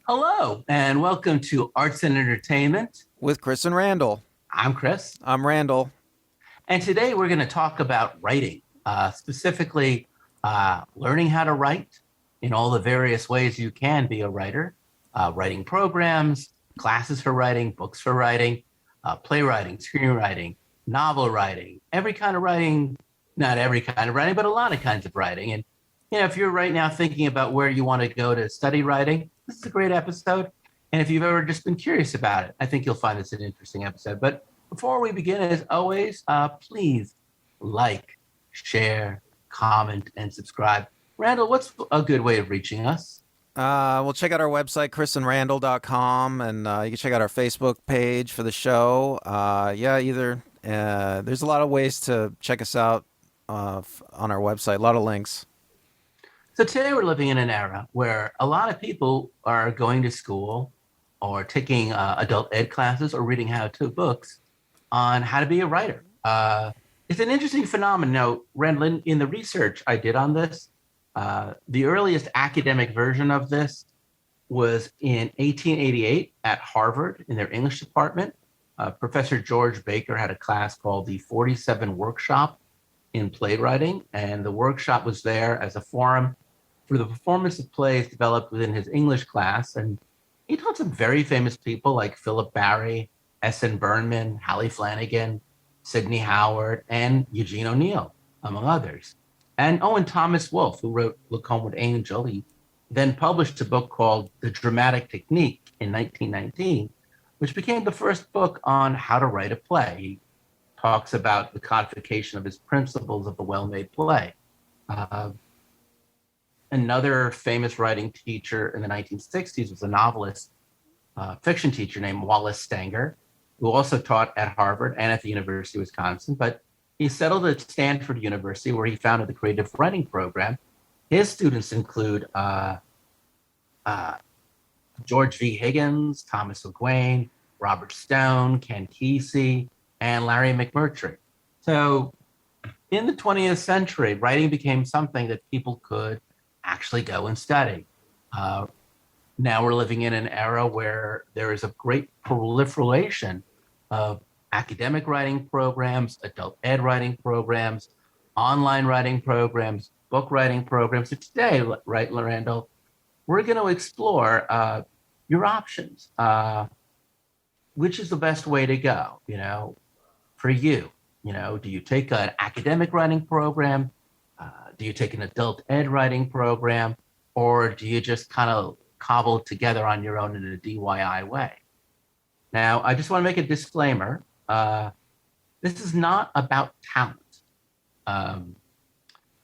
Hello, and welcome to Arts and Entertainment. With Chris and Randall. I'm Chris, I'm Randall. and today we're going to talk about writing, specifically learning how to write in all the various ways you can be a writer, writing programs, classes for writing, books for writing, playwriting, screenwriting, novel writing, every kind of writing, not every kind of writing, but a lot of kinds of writing. And if you're right now thinking about where you want to go to study writing, this is a great episode. And if you've ever just been curious about it, I think you'll find this an interesting episode. But before we begin, as always, please like, share, comment, and subscribe. Randall, what's a good way of reaching us? We'll check out our website, chrisandrandall.com, and you can check out our Facebook page for the show. There's a lot of ways to check us out on our website, a lot of links. So today we're living in an era where a lot of people are going to school or taking adult ed classes or reading how-to books on how to be a writer. It's an interesting phenomenon. Now, Randall, in the research I did on this, the earliest academic version of this was in 1888 at Harvard in their English department. Professor George Baker had a class called the 47 Workshop in Playwriting, and the workshop was there as a forum for the performance of plays developed within his English class. And he taught some very famous people like Philip Barry, S.N. Burnman, Hallie Flanagan, Sidney Howard, and Eugene O'Neill, among others. And Thomas Wolfe, who wrote Look Homeward Angel. He then published a book called The Dramatic Technique in 1919, which became the first book on how to write a play. He talks about the codification of his principles of the well-made play. Another famous writing teacher in the 1960s was a novelist, fiction teacher named Wallace Stanger, who also taught at Harvard and at the University of Wisconsin. But he settled at Stanford University, where he founded the creative writing program. His students include George V. Higgins, Thomas McGuane, Robert Stone, Ken Kesey, and Larry McMurtry. So in the 20th century, writing became something that people could actually go and study. Now we're living in an era where there is a great proliferation of academic writing programs, adult ed writing programs, online writing programs, book writing programs. So today, right, Randall, we're going to explore your options. Which is the best way to go, for you? Do you take an academic writing program? Do you take an adult ed writing program? Or do you just kind of cobble it together on your own in a DIY way? Now, I just want to make a disclaimer. This is not about talent.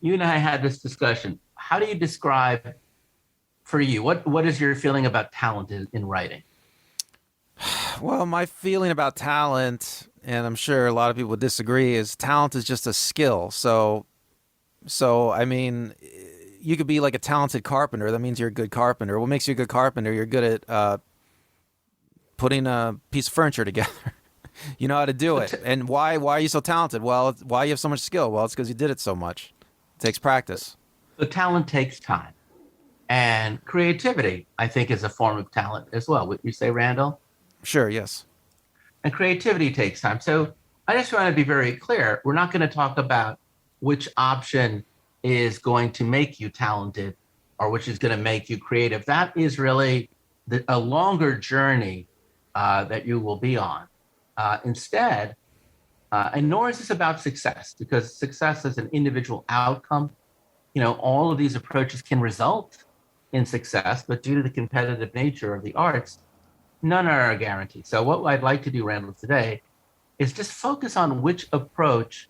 You and I had this discussion. How do you describe, for you, what is your feeling about talent in writing? Well, my feeling about talent, and I'm sure a lot of people would disagree, is talent is just a skill. So I mean, you could be like a talented carpenter. That means you're a good carpenter. What makes you a good carpenter? You're good at putting a piece of furniture together. You know how to do So it. And why are you so talented? Well, why you have so much skill? Well, it's because you did it so much. It takes practice. the talent takes time. And creativity, I think, is a form of talent as well. Would you say, Randall? Sure, yes. And creativity takes time. So I just want to be very clear. We're not going to talk about which option is going to make you talented or which is going to make you creative. That is really a longer journey that you will be on. Instead, and nor is this about success, because success is an individual outcome. All of these approaches can result in success, but due to the competitive nature of the arts, none are a guarantee. So what I'd like to do, Randall, today is just focus on which approach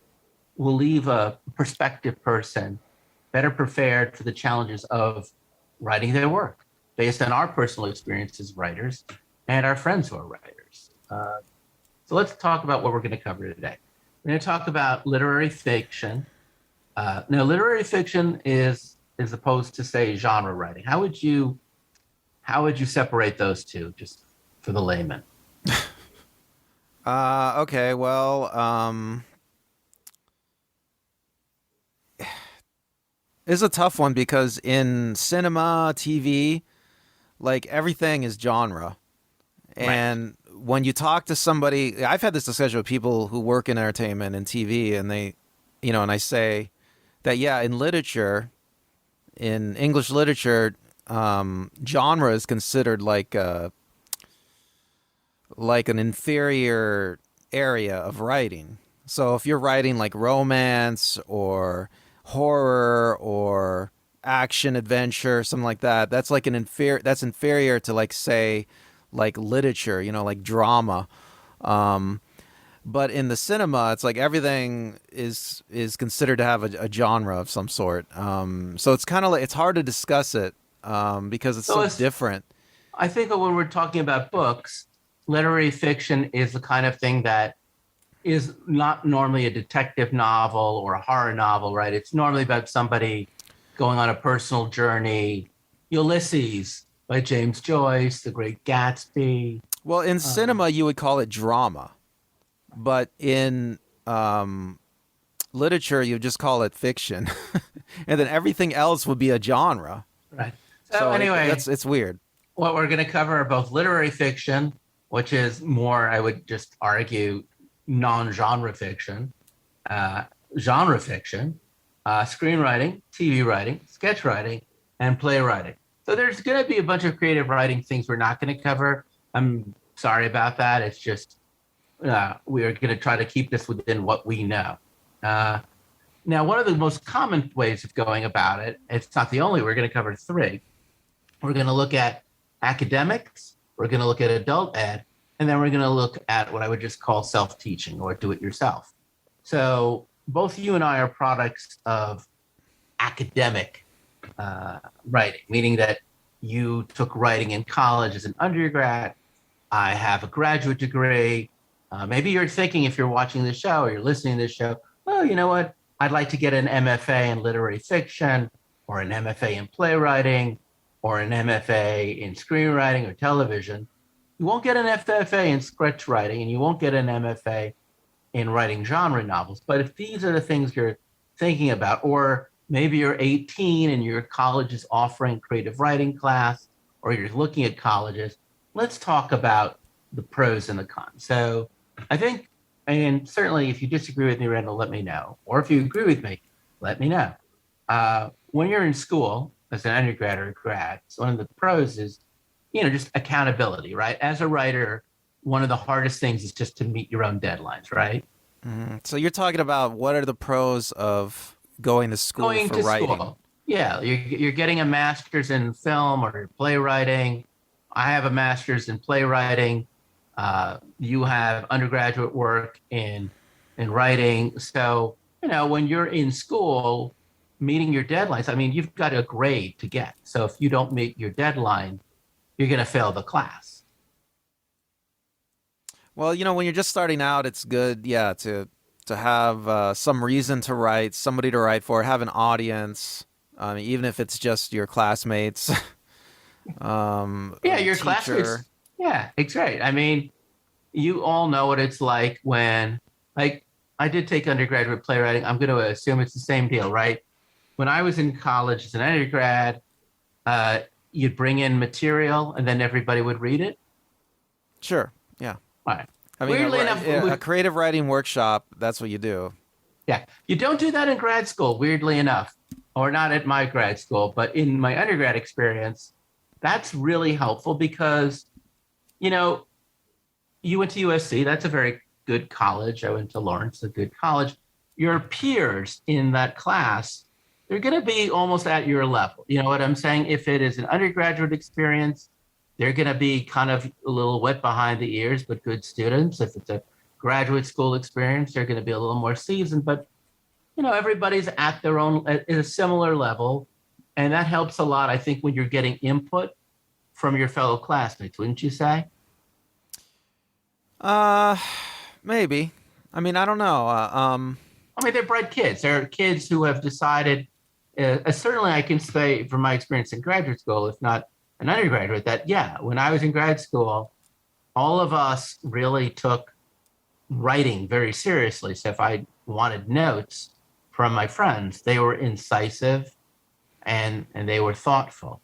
will leave a prospective person better prepared for the challenges of writing their work based on our personal experiences as writers and our friends who are writers. So let's talk about what we're going to cover today. We're going to talk about literary fiction. Now, literary fiction is opposed to, say, genre writing. How would you separate those two, just for the layman? Okay, well, it's a tough one because in cinema, TV, like everything is genre. Right. And when you talk to somebody, I've had this discussion with people who work in entertainment and TV, and they, and I say that, yeah, in literature, in English literature, genre is considered like an inferior area of writing. So if you're writing like romance or horror or action adventure, something like that, that's like that's inferior to, like, say, like literature, like drama. Um, but in the cinema, it's like everything is considered to have a genre of some sort. So it's kind of like it's hard to discuss it because it's So so it's, different. I think when we're talking about books, literary fiction is the kind of thing that is not normally a detective novel or a horror novel, right? It's normally about somebody going on a personal journey. Ulysses by James Joyce, The Great Gatsby. Well, in Um, cinema, you would call it drama, but in literature, you just call it fiction, and then everything else would be a genre. right. So So anyway, it's weird. what we're going to cover are both literary fiction, which is more, I would just argue, non-genre fiction, uh, genre fiction, screenwriting, TV writing, sketch writing, and playwriting. So there's going to be a bunch of creative writing things we're not going to cover. I'm sorry about that. It's just we're going to try to keep this within what we know. Uh, Now, one of the most common ways of going about it, it's not the only, we're going to cover three. We're going to look at academics, we're going to look at adult ed, and then we're going to look at what I would just call self-teaching or do it yourself. So both you and I are products of academic writing, meaning that you took writing in college as an undergrad. I have a graduate degree. Maybe you're thinking, if you're watching this show or you're listening to this show, well, you know what? I'd like to get an MFA in literary fiction or an MFA in playwriting or an MFA in screenwriting or television. You won't get an FFA in script writing and you won't get an MFA in writing genre novels. But if these are the things you're thinking about, or maybe you're 18 and your college is offering creative writing class, or you're looking at colleges, let's talk about the pros and the cons. So I think, and certainly if you disagree with me, Randall, let me know. Or if you agree with me, let me know. When you're in school as an undergrad or a grad, so one of the pros is, just accountability, right? As a writer, one of the hardest things is just to meet your own deadlines, right? So you're talking about what are the pros of going to school Going for to writing? school. Yeah, you're getting a master's in film or playwriting. I have a master's in playwriting. You have undergraduate work in writing. So, when you're in school, meeting your deadlines, I mean, you've got a grade to get. So if you don't meet your deadline, you're going to fail the class. Well, when you're just starting out, it's good, yeah, to have some reason to write, somebody to write for, have an audience, even if it's just your classmates, Yeah, a your teacher. classmates. Yeah, it's great. I mean, you all know what it's like when, like, I did take undergraduate playwriting. I'm going to assume it's the same deal, right? When I was in college as an undergrad, uh, you'd bring in material and then everybody would read it. Sure, yeah. All right. I mean, Weirdly enough, a creative writing workshop, that's what you do. yeah, you don't do that in grad school, weirdly enough, or not at my grad school, but in my undergrad experience, that's really helpful because, you know, you went to USC. That's a very good college. I went to Lawrence, a good college. Your peers in that class, they're going to be almost at your level. You know what I'm saying? If it is an undergraduate experience, they're going to be kind of a little wet behind the ears, but good students. If it's a graduate school experience, they're going to be a little more seasoned. But everybody's at their own at a similar level, and that helps a lot. I think when you're getting input from your fellow classmates, wouldn't you say? Uh, Maybe. I mean, I don't know. I mean, they're bright kids. They're kids who have decided. Certainly, I can say from my experience in graduate school, if not an undergraduate, that yeah, when I was in grad school, all of us really took writing very seriously. So if I wanted notes from my friends, they were incisive and they were thoughtful.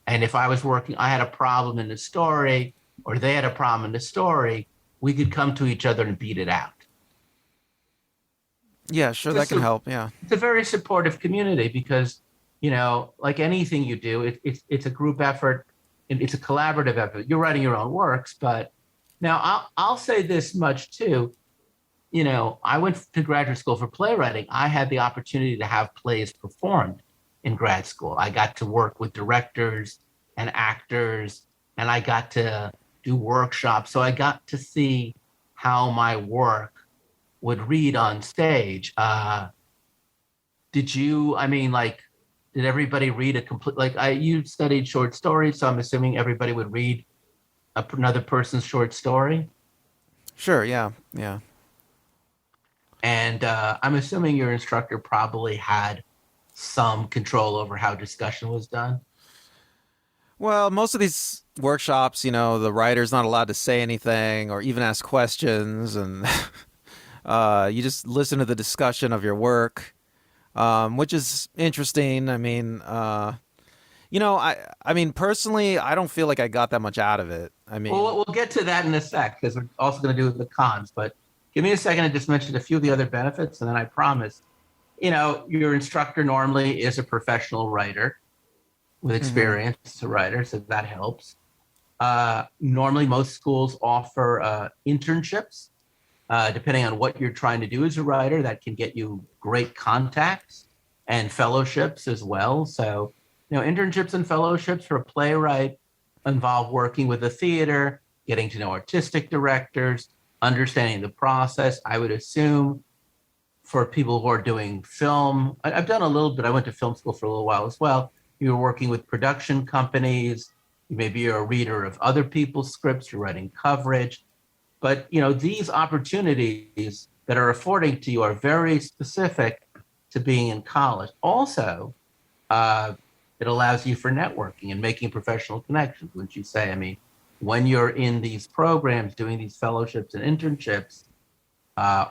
And if I was working, I had a problem in the story, or they had a problem in the story, we could come to each other and beat it out. Yeah, sure, that Just can a, help. Yeah. it's a very supportive community because, like anything you do, it's a group effort, and it's a collaborative effort. You're writing your own works, but now I'll say this much too. I went to graduate school for playwriting. I had the opportunity to have plays performed in grad school. I got to work with directors and actors, and I got to do workshops. So I got to see how my work would read on stage. Did everybody read a complete, you studied short stories, so I'm assuming everybody would read another person's short story? Sure, yeah. Yeah. And I'm assuming your instructor probably had some control over how discussion was done. Well, most of these workshops, the writer's not allowed to say anything or even ask questions, and you just listen to the discussion of your work, which is interesting. I mean, personally, I don't feel like I got that much out of it. I mean, Well, we'll get to that in a sec because we're also going to do the cons. But give me a second to just mention a few of the other benefits, and then I promise. Your instructor normally is a professional writer with mhm. experience as a writer, so that helps. Normally, most schools offer internships, depending on what you're trying to do as a writer. That can get you great contacts and fellowships as well. So, internships and fellowships for a playwright involve working with the theater, getting to know artistic directors, understanding the process. I would assume for people who are doing film, I've done a little bit. I went to film school for a little while as well. You're working with production companies. Maybe you're a reader of other people's scripts. You're writing coverage. But these opportunities that are affording to you are very specific to being in college. Also, uh, it allows you for networking and making professional connections. Wouldn't you say? I mean, when you're in these programs, doing these fellowships and internships,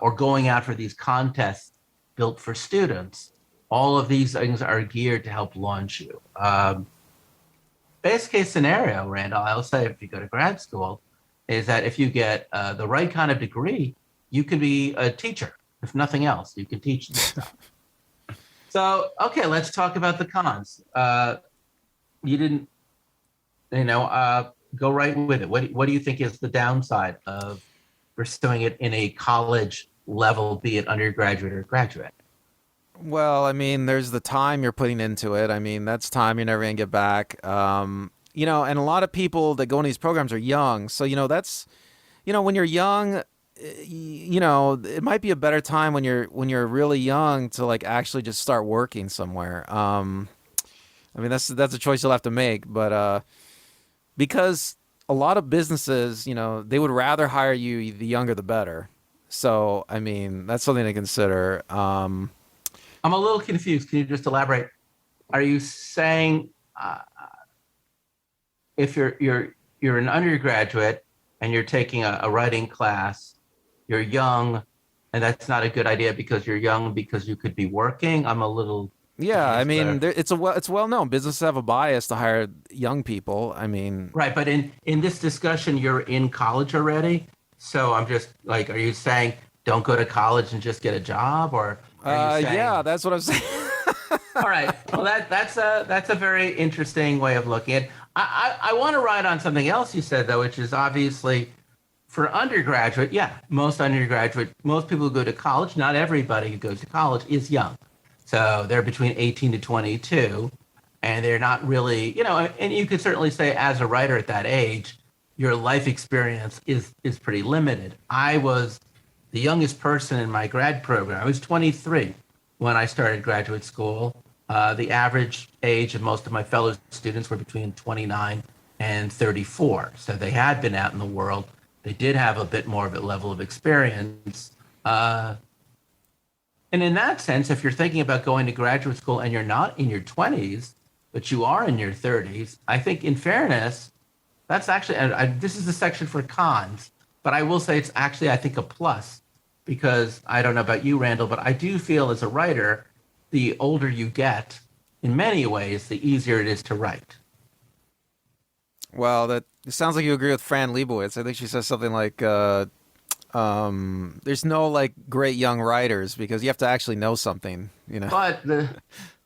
or going out for these contests built for students, all of these things are geared to help launch you. Best case scenario, Randall, I'll say if you go to grad school, is that if you get the right kind of degree, you can be a teacher. If nothing else, you can teach this stuff. So, okay, let's talk about the cons. You didn't, go right with it. What do you think is the downside of pursuing it in a college level, be it undergraduate or graduate? Well, I mean, there's the time you're putting into it. I mean, that's time you're never gonna get back. And a lot of people that go into these programs are young, so that's when you're young, it might be a better time when you're really young to like actually just start working somewhere. I mean, that's a choice you'll have to make, but because a lot of businesses, they would rather hire you the younger the better. So, I mean, that's something to consider. I'm a little confused. Can you just elaborate? Are you saying if you're an undergraduate and you're taking a writing class, you're young, and that's not a good idea because you're young because you could be working? I'm a little Yeah, I confused mean, there. it's well known. Businesses have a bias to hire young people. I mean, Right, but in this discussion, you're in college already. So I'm just like, are you saying don't go to college and just get a job, or are you yeah, saying, that's what I'm saying. all right, well that's a very interesting way of looking at it. I want to ride on something else you said though, which is obviously for undergraduate. Yeah, most people who go to college, not everybody who goes to college is young. So they're between 18 to 22, and they're not really, and you could certainly say as a writer at that age, your life experience is pretty limited. I was the youngest person in my grad program. I was 23 when I started graduate school. The average age of most of my fellow students were between 29 and 34. So they had been out in the world. They did have a bit more of a level of experience. And in that sense, if you're thinking about going to graduate school and you're not in your 20s, but you are in your 30s, I think in fairness, that's actually, and this is the section for cons, but I will say it's actually, I think, a plus because I don't know about you, Randall, but I do feel as a writer, the older you get, in many ways, the easier it is to write. Well, that it sounds like you agree with Fran Lebowitz. I think she says something like, "There's no like great young writers because you have to actually know something." You know. But the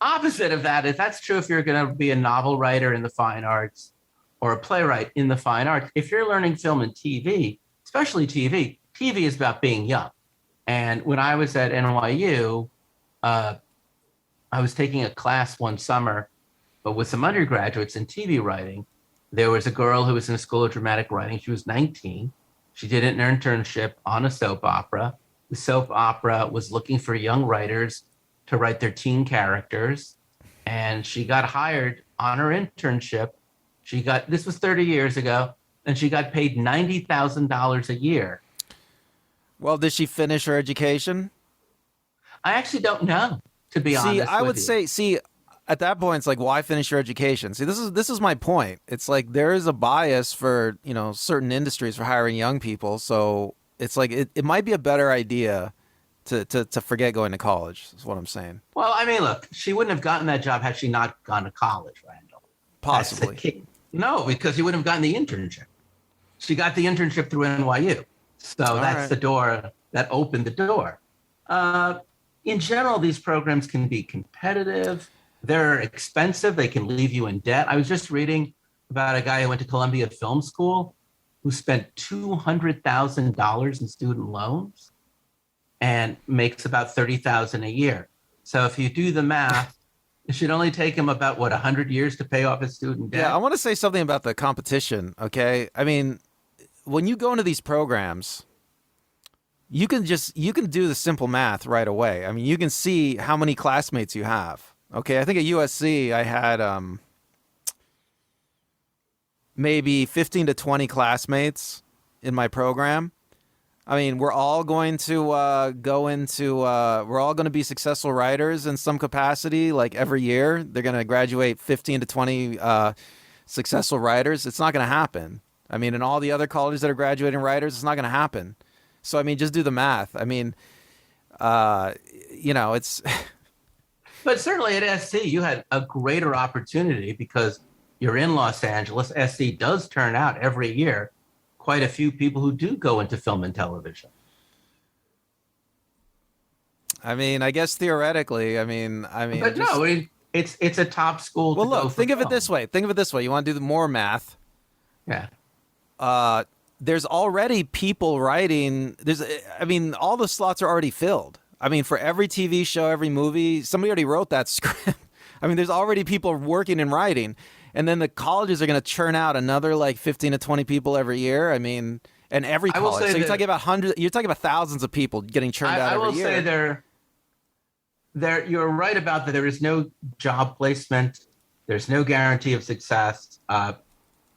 opposite of that is that's true if you're going to be a novel writer in the fine arts or a playwright in the fine arts. If you're learning film and TV, especially TV is about being young. And when I was at NYU, uh, I was taking a class one summer, but with some undergraduates in TV writing. There was a girl who was in the School of Dramatic Writing. She was 19. She did an internship on a soap opera. The soap opera was looking for young writers to write their teen characters. And she got hired on her internship. This was 30 years ago, and she got paid $90,000 a year. Well, did she finish her education? I actually don't know, to be See, honest I with would you. say, at that point, it's like, why finish your education? See, this is my point. It's like there is a bias for certain industries for hiring young people. So it's like it might be a better idea to forget going to college. Is what I'm saying. Well, I mean, look, she wouldn't have gotten that job had she not gone to college, Randall. That's the Possibly. key. No, because she wouldn't have gotten the internship. She got the internship through NYU. So All that's right. the door that opened the door. In general, these programs can be competitive. They're expensive. They can leave you in debt. I was just reading about a guy who went to Columbia Film School who spent $200,000 in student loans and makes about $30,000 a year. So if you do the math, it should only take him about 100 years to pay off his student debt. Yeah, I want to say something about the competition. Okay, I mean, when you go into these programs, you can do the simple math right away. I mean, you can see how many classmates you have. Okay, I think at USC I had maybe 15 to 20 classmates in my program. I mean, we're all going to we're all going to be successful writers in some capacity. Like every year, they're going to graduate 15 to 20 successful writers. It's not going to happen. I mean, in all the other colleges that are graduating writers, it's not going to happen. So, I mean, just do the math. I mean, it's But certainly at SC, you had a greater opportunity because you're in Los Angeles. SC does turn out every year quite a few people who do go into film and television. I mean, I guess theoretically, But no, it's a top school. Well, to go look, for think of it film. this way. Think of it this way. You want to do the more math. Yeah. There's already people writing. All the slots are already filled. I mean, for every TV show, every movie, somebody already wrote that script. I mean, there's already people working and writing. And then the colleges are going to churn out another like 15 to 20 people every year. I mean, and every I will college. say So you're that- talking about hundreds, you're talking about thousands of people getting churned out I every will year. say you're right about that. There is no job placement. There's no guarantee of success. I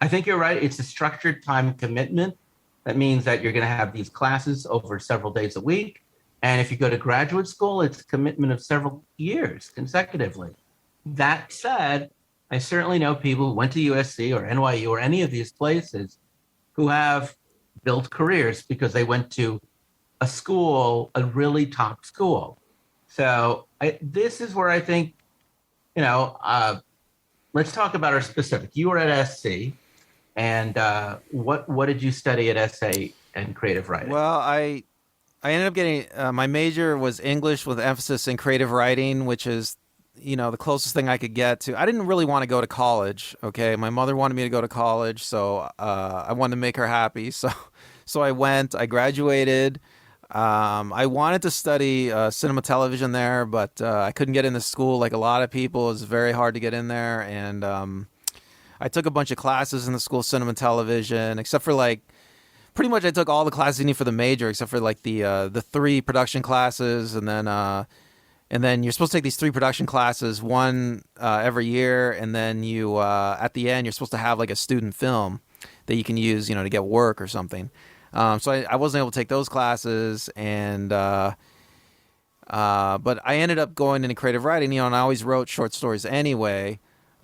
think you're right. It's a structured time commitment. That means that you're going to have these classes over several days a week. And if you go to graduate school, it's a commitment of several years consecutively. That said, I certainly know people who went to USC or NYU or any of these places who have built careers because they went to a school, a really top school. So this is where I think, let's talk about our specific. You were at SC, and what did you study at SA and creative writing? Well, I ended up getting my major was English with emphasis in creative writing, which is the closest thing I could get to. I didn't really want to go to college. Okay, my mother wanted me to go to college, so I wanted to make her happy. So I went. I graduated. I wanted to study cinema television there, but I couldn't get into school like a lot of people. It was very hard to get in there, and I took a bunch of classes in the school of cinema television, except for like pretty much I took all the classes you need for the major, except for like the 3 production classes, and then you're supposed to take these 3 production classes, one every year, and then you at the end you're supposed to have like a student film that you can use, to get work or something. So I wasn't able to take those classes, and but I ended up going into creative writing, and I always wrote short stories anyway.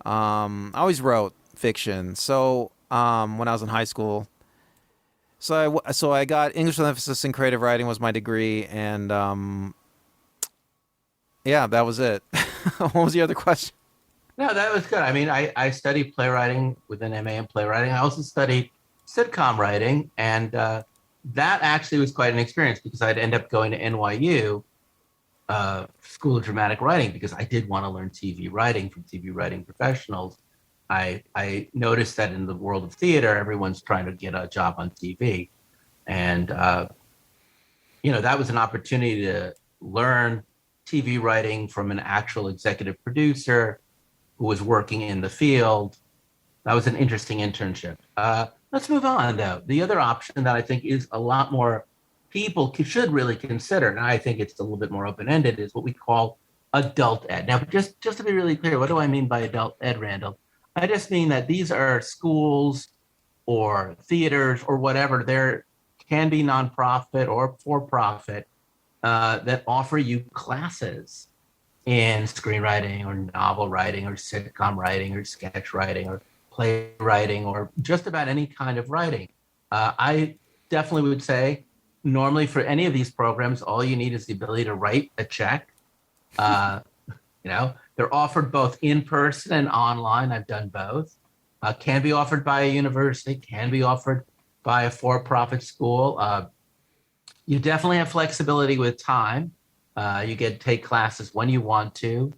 I always wrote fiction. So when I was in high school. So I got English with emphasis in creative writing was my degree, and yeah, that was it. What was the other question? No, that was good. I mean, I studied playwriting with an MA in playwriting. I also studied sitcom writing, and that actually was quite an experience because I'd end up going to NYU School of Dramatic Writing because I did want to learn TV writing from TV writing professionals. I noticed that in the world of theater, everyone's trying to get a job on TV, and that was an opportunity to learn TV writing from an actual executive producer who was working in the field. That was an interesting internship. Let's move on, though. The other option that I think is a lot more people should really consider, and I think it's a little bit more open-ended, is what we call adult ed. Now, just to be really clear, what do I mean by adult ed, Randall? I just mean that these are schools or theaters or whatever. There can be nonprofit or for-profit that offer you classes in screenwriting or novel writing or sitcom writing or sketch writing or playwriting or just about any kind of writing. I definitely would say normally for any of these programs, all you need is the ability to write a check. Uh, they're offered both in person and online. I've done both. Can be offered by a university, can be offered by a for-profit school. You definitely have flexibility with time. You get to take classes when you want to.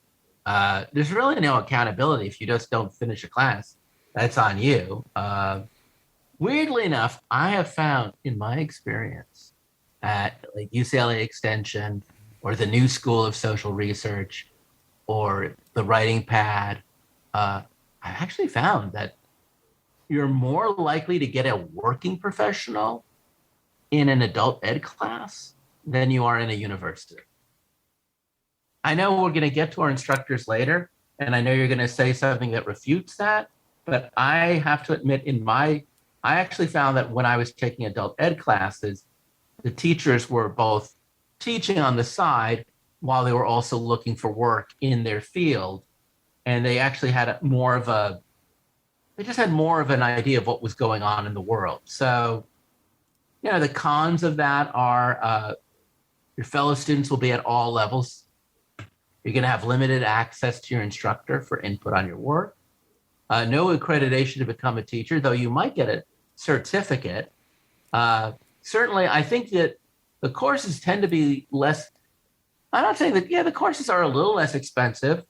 There's really no accountability if you just don't finish a class. That's on you. Weirdly enough, I have found in my experience at like UCLA Extension or the New School of Social Research or the Writing Pad, I actually found that you're more likely to get a working professional in an adult ed class than you are in a university. I know we're going to get to our instructors later, and I know you're going to say something that refutes that, but I have to admit I actually found that when I was taking adult ed classes, the teachers were both teaching on the side while they were also looking for work in their field. And they actually had they just had more of an idea of what was going on in the world. So, the cons of that are your fellow students will be at all levels. You're going to have limited access to your instructor for input on your work. No accreditation to become a teacher, though you might get a certificate. Certainly, I think that the courses tend to be less. I'm not saying that, the courses are a little less expensive,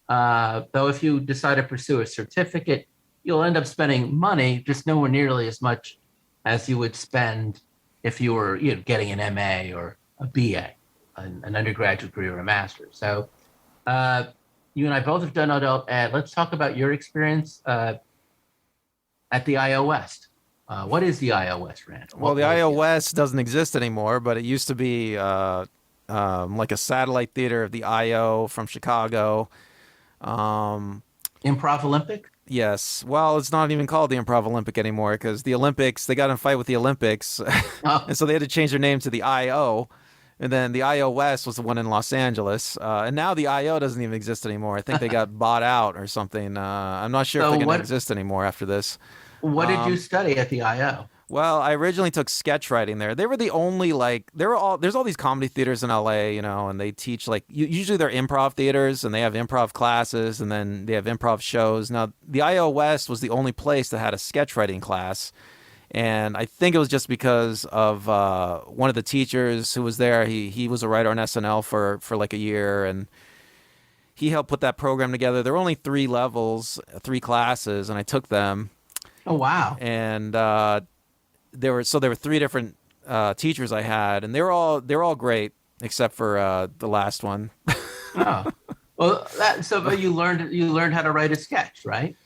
though if you decide to pursue a certificate, you'll end up spending money, just nowhere nearly as much as you would spend if you were getting an MA or a BA, an undergraduate degree or a master's. So you and I both have done adult ed. Let's talk about your experience at the IO West. What is the IO West, Randall? Well, the IO West doesn't exist anymore, but it used to be like a satellite theater of the IO from Chicago. Improv Olympic? Yes. Well, it's not even called the Improv Olympic anymore because the Olympics, they got in a fight with the Olympics. Oh. And so they had to change their name to the IO. And then the IO West was the one in Los Angeles. And now the IO doesn't even exist anymore. I think they got bought out or something. I'm not sure if they're going to exist anymore after this. What did you study at the IO? Well, I originally took sketch writing there. They were the only there's all these comedy theaters in LA, and they teach usually they're improv theaters and they have improv classes and then they have improv shows. Now, the IO West was the only place that had a sketch writing class. And I think it was just because of one of the teachers who was there. He was a writer on SNL for like a year, and he helped put that program together. There were only 3 levels, 3 classes, and I took them. Oh, wow. And there were 3 different teachers I had, and they were all great except for the last one. Oh, well, but you learned how to write a sketch, right?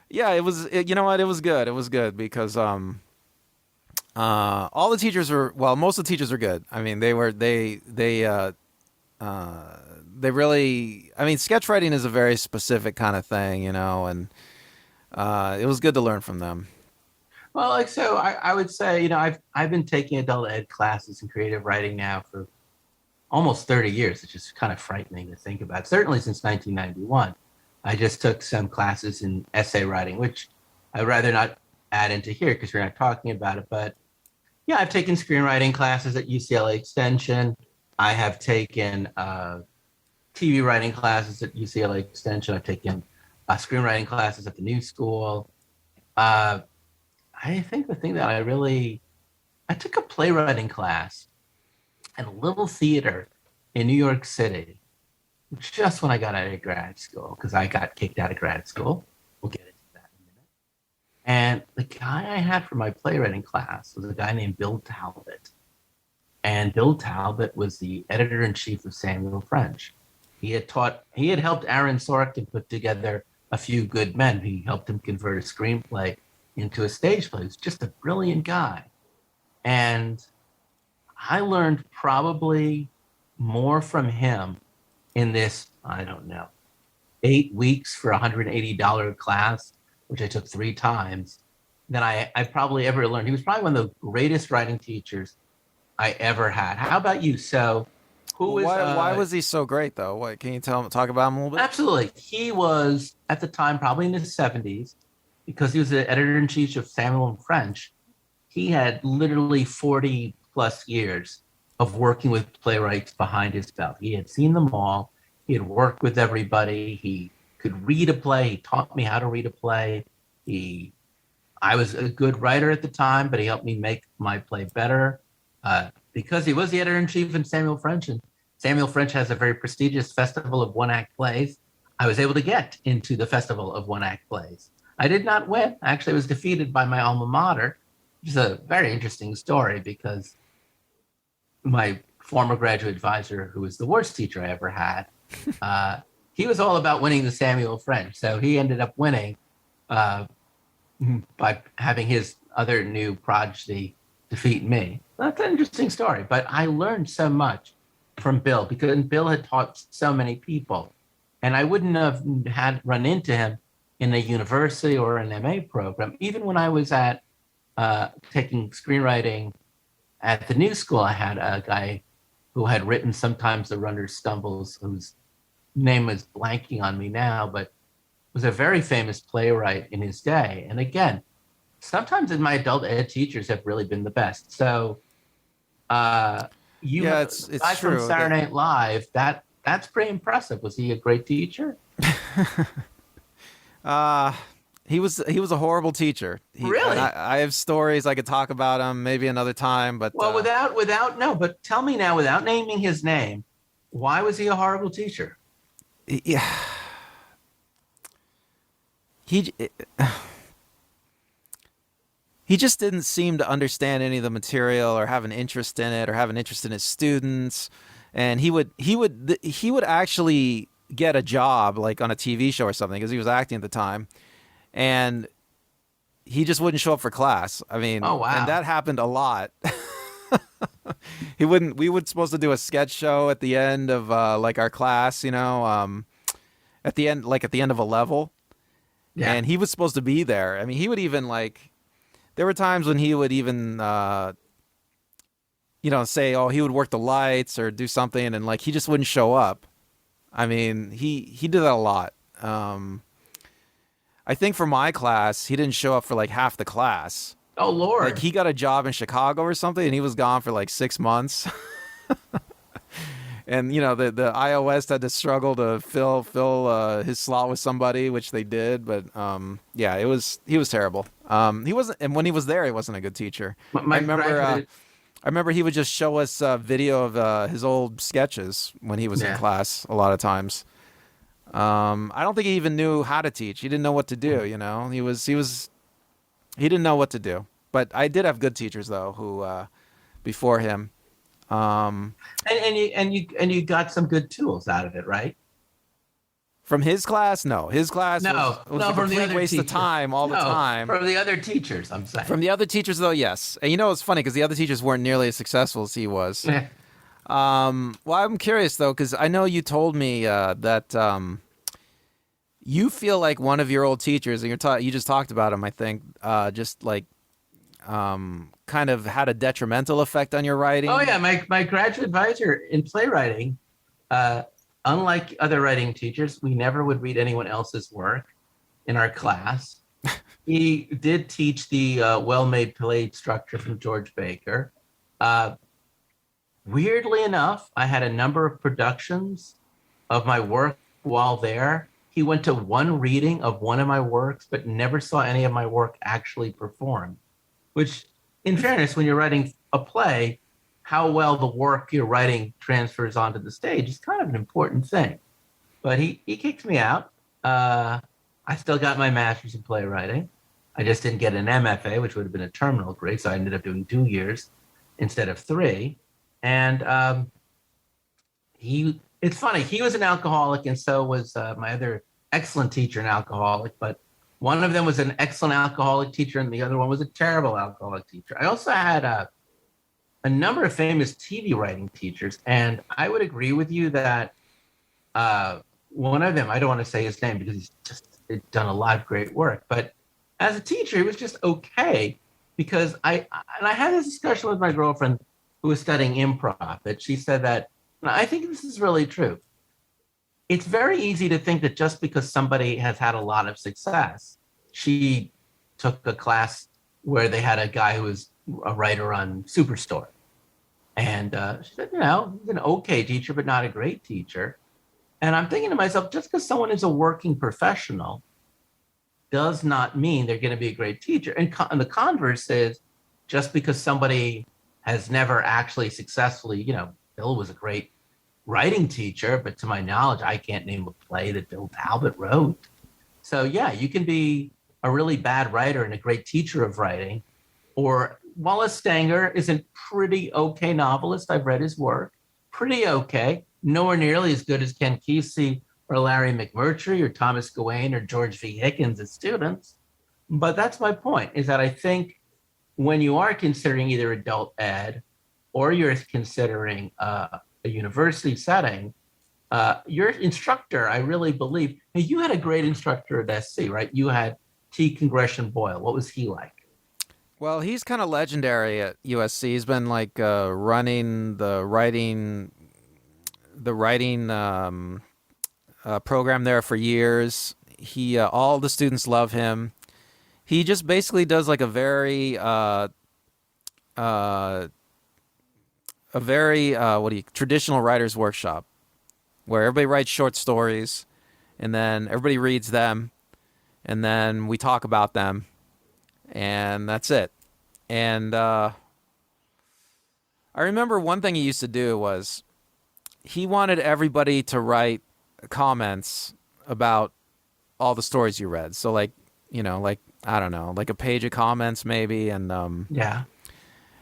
Yeah, it was. You know what? It was good. It was good because all the teachers most of the teachers are good. I mean, they really. I mean, sketch writing is a very specific kind of thing, and it was good to learn from them. Well, I would say, I've been taking adult ed classes in creative writing now for almost 30 years. It's just kind of frightening to think about. Certainly since 1991. I just took some classes in essay writing, which I'd rather not add into here because we're not talking about it. But yeah, I've taken screenwriting classes at UCLA Extension. I have taken TV writing classes at UCLA Extension. I've taken screenwriting classes at the new school. Uh, I think the thing that I took a playwriting class at a little theater in New York City just when I got out of grad school, because I got kicked out of grad school. We'll get into that in a minute. And the guy I had for my playwriting class was a guy named Bill Talbot. And Bill Talbot was the editor in chief of Samuel French. He had helped Aaron Sorkin put together A Few Good Men. He helped him convert a screenplay into a stage play. He's just a brilliant guy. And I learned probably more from him in this, I don't know, 8 weeks for a $180 class, which I took 3 times, than I probably ever learned. He was probably one of the greatest writing teachers I ever had. How about you? So, who is Why was he so great though? What can you talk about him a little bit? absolutely? He was at the time probably in his 70s, because he was the editor in chief of Samuel and French. He had literally 40 plus years of working with playwrights behind his belt. He had seen them all. He had worked with everybody. He could read a play. He taught me how to read a play. He, I was a good writer at the time, but he helped me make my play better, because he was the editor in chief in Samuel French, and Samuel French has a very prestigious festival of one act plays. I was able to get into the festival of one act plays. I did not win. Actually, I was defeated by my alma mater, which is a very interesting story, because my former graduate advisor, who was the worst teacher I ever had, he was all about winning the Samuel French. So he ended up winning uh, by having his other new prodigy defeat me. That's an interesting story, but I learned so much from Bill, because Bill had taught so many people, and I wouldn't have had run into him in a university or an MA program. Even when I was at taking screenwriting at the new school, I had a guy who had written Sometimes the Runner Stumbles, whose name is blanking on me now, but was a very famous playwright in his day. And again, sometimes in my adult ed teachers have really been the best. So you Yeah, have a it's guy from true. Saturday Night Live, that's pretty impressive. Was he a great teacher? Uh he was a horrible teacher. Really? I have stories I could talk about him maybe another time, but Well, without no, but tell me now, without naming his name, why was he a horrible teacher? yeah, he he just didn't seem to understand any of the material or have an interest in it or have an interest in his students. And he would actually get a job like on a TV show or something because he was acting at the time, and he just wouldn't show up for class. I mean, Oh wow. and that happened a lot. He wouldn't. We were supposed to do a sketch show at the end of like our class, at the end, like at the end of a level, Yeah. and he was supposed to be there. I mean, he would even like. There were times when he would even, say, oh, he would work the lights or do something, and like he just wouldn't show up. I mean, he did that a lot. I think for my class, he didn't show up for like half the class. Oh Like Lord. he got a job in Chicago or something, and he was gone for like 6 months. And the iOS had to struggle to fill his slot with somebody, which they did. But yeah, he was terrible. He wasn't, and when he was there, he wasn't a good teacher. My graduate, I remember he would just show us video of his old sketches when he was in Yeah. class a lot of times. I don't think he even knew how to teach. He didn't know what to do. He didn't know what to do. But I did have good teachers though, who before him. and you got some good tools out of it, right? From his class, no. His class No, was no, a from the complete other waste of teachers. time all the No, time. from the other teachers, I'm saying. From the other teachers, though, yes. And it's funny because the other teachers weren't nearly as successful as he was. Yeah. Well, I'm curious though, because I know you told me that you feel like one of your old teachers, and you just talked about him. I think just like kind of had a detrimental effect on your writing. Oh yeah, my graduate advisor in playwriting, unlike other writing teachers, we never would read anyone else's work in our class. He did teach the well-made play structure from George Baker. Weirdly enough, I had a number of productions of my work while there he went to one reading of one of my works, but never saw any of my work actually performed. Which, in fairness, when you're writing a play, how well the work you're writing transfers onto the stage is kind of an important thing. But he kicked me out. I still got my master's in playwriting. I just didn't get an MFA, which would have been a terminal grade. So I ended up doing 2 years instead of three. And it's funny, he was an alcoholic, and so was my other excellent teacher, an alcoholic. But one of them was an excellent alcoholic teacher, and the other one was a terrible alcoholic teacher. I also had a number of famous TV writing teachers, and I would agree with you that one of them, I don't want to say his name because he's just done a lot of great work, but as a teacher, he was just okay because I had this discussion with my girlfriend who was studying improv, that she said that, and I think this is really true. It's very easy to think that just because somebody has had a lot of success, she took a class where they had a guy who was a writer on Superstore. And she said, he's an okay teacher, but not a great teacher. And I'm thinking to myself, just because someone is a working professional does not mean they're going to be a great teacher. And the converse is, just because somebody has never actually successfully, Bill was a great writing teacher, but to my knowledge, I can't name a play that Bill Talbot wrote. So yeah, you can be a really bad writer and a great teacher of writing. Or Wallace Stanger is a pretty okay novelist. I've read his work. Pretty okay. Nowhere nearly as good as Ken Kesey or Larry McMurtry or Thomas Gawain or George V. Higgins as students. But that's my point, is that I think when you are considering either adult ed or you're considering a university setting, your instructor, I really believe, now you had a great instructor at SC, right? You had T. Congression Boyle. What was he like? Well, he's kind of legendary at USC. He's been like running the writing program there for years. He all the students love him. He just basically does like a very traditional writers workshop where everybody writes short stories and then everybody reads them and then we talk about them and that's it. And I remember one thing he used to do was he wanted everybody to write comments about all the stories you read. So like, I don't know, like a page of comments maybe. And Yeah.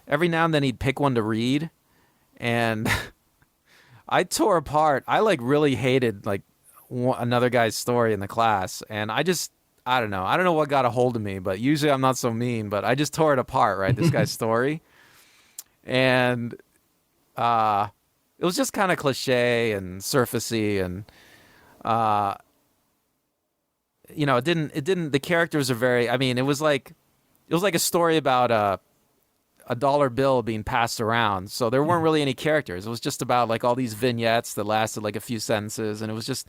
every now and then he'd pick one to read. And I tore apart. I like really hated like another guy's story in the class. And I don't know. I don't know what got a hold of me, but usually I'm not so mean, but I just tore it apart, right? This guy's story. And it was just kind of cliche and surfacey and it didn't the characters are very, I mean, it was like a story about a dollar bill being passed around. So there weren't really any characters. It was just about like all these vignettes that lasted like a few sentences, and it was just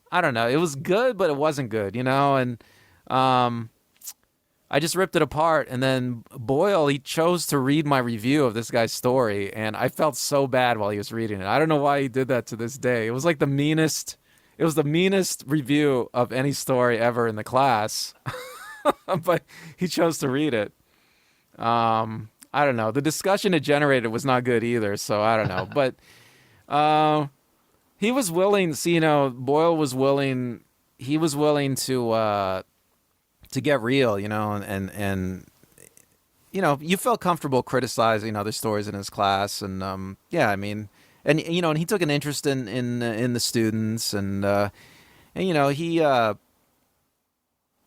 I don't know. It was good, but it wasn't good, and I just ripped it apart. And then Boyle, he chose to read my review of this guy's story, and I felt so bad while he was reading it. I don't know why he did that to this day. It was like the meanest review of any story ever in the class, but he chose to read it. I don't know. The discussion it generated was not good either, so I don't know. But he was willing. See, Boyle was willing. He was willing to get real, and you felt comfortable criticizing other stories in his class, and yeah, I mean, and and he took an interest in the students, and he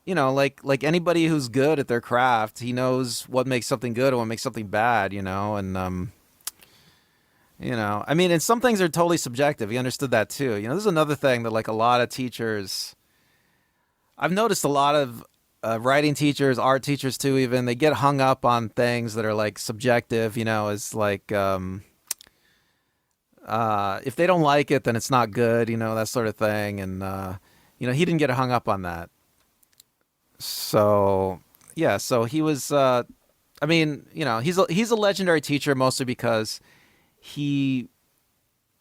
like anybody who's good at their craft, he knows what makes something good and what makes something bad, and I mean, and some things are totally subjective. He understood that too. This is another thing that like a lot of teachers, I've noticed a lot of writing teachers, art teachers too, even, they get hung up on things that are like subjective, as like if they don't like it, then it's not good, that sort of thing. And he didn't get hung up on that. So yeah, so he was. I mean, he's a legendary teacher mostly because he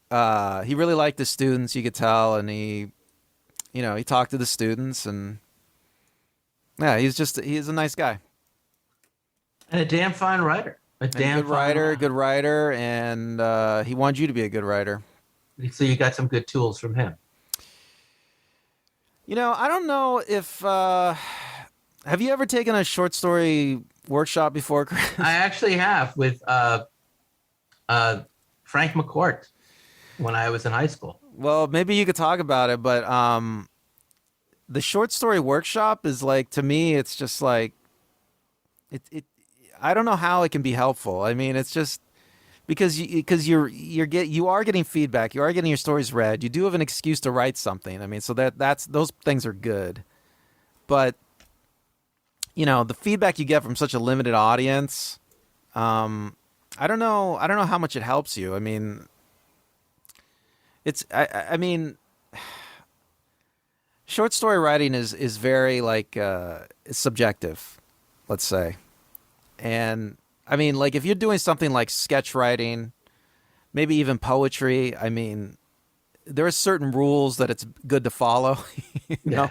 really liked the students. You could tell, and he he talked to the students, and yeah, he's a nice guy. And a damn fine writer. A And a damn fine good writer, and he wanted you to be a good writer. So you got some good tools from him. I don't know if have you ever taken a short story workshop before, Chris? I actually have with Frank McCourt when I was in high school. Well, maybe you could talk about it, but the short story workshop is like, to me, it's just like it. I don't know how it can be helpful. I mean, it's just because you are getting feedback, you are getting your stories read, you do have an excuse to write something. I mean, so that's those things are good, but the feedback you get from such a limited audience, I don't know how much it helps you. I mean, I mean, short story writing is very like subjective, let's say. And I mean, like, if you're doing something like sketch writing, maybe even poetry, I mean, there are certain rules that it's good to follow. Yeah.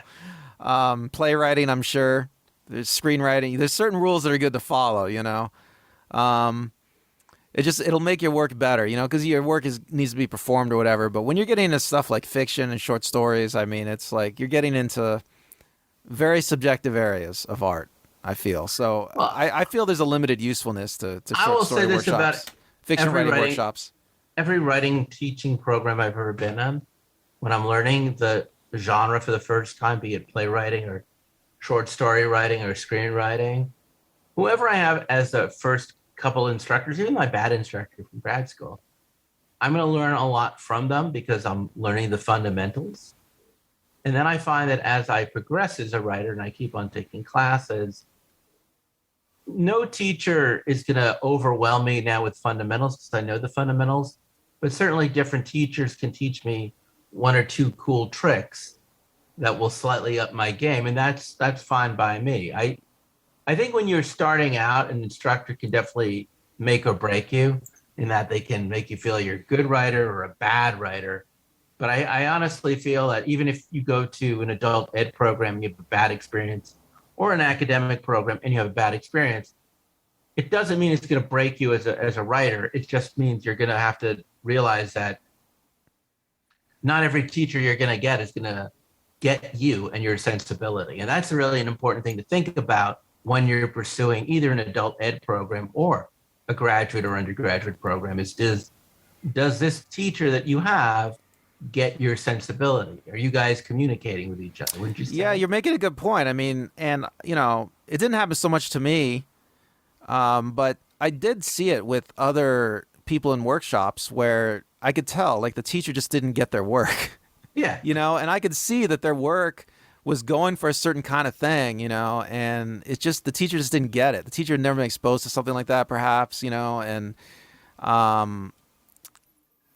Playwriting, I'm sure. There's screenwriting. There's certain rules that are good to follow. It'll make your work better, because your work needs to be performed or whatever. But when you're getting into stuff like fiction and short stories, I mean, it's like you're getting into very subjective areas of art, I feel. So Well, I feel there's a limited usefulness to I short will story say this workshops, about fiction every writing writing- workshops. every writing teaching program I've ever been on, when I'm learning the genre for the first time, be it playwriting or short story writing or screenwriting, whoever I have as the first couple instructors, even my bad instructor from grad school, I'm going to learn a lot from them because I'm learning the fundamentals. And then I find that as I progress as a writer and I keep on taking classes, no teacher is going to overwhelm me now with fundamentals because I know the fundamentals, but certainly different teachers can teach me one or two cool tricks that will slightly up my game, and that's fine by me. I think when you're starting out, an instructor can definitely make or break you in that they can make you feel you're a good writer or a bad writer. But I honestly feel that even if you go to an adult ed program and you have a bad experience, or an academic program and you have a bad experience, it doesn't mean it's going to break you as a writer. It just means you're going to have to realize that not every teacher you're going to get is going to get you and your sensibility. And that's really an important thing to think about when you're pursuing either an adult ed program or a graduate or undergraduate program is does this teacher that you have get your sensibility? Are you guys communicating with each other? Wouldn't you say? Yeah, you're making a good point. I mean, and it didn't happen so much to me, but I did see it with other people in workshops where I could tell, like, the teacher just didn't get their work. Yeah. And I could see that their work was going for a certain kind of thing, and it's just the teacher just didn't get it. The teacher had never been exposed to something like that, perhaps, and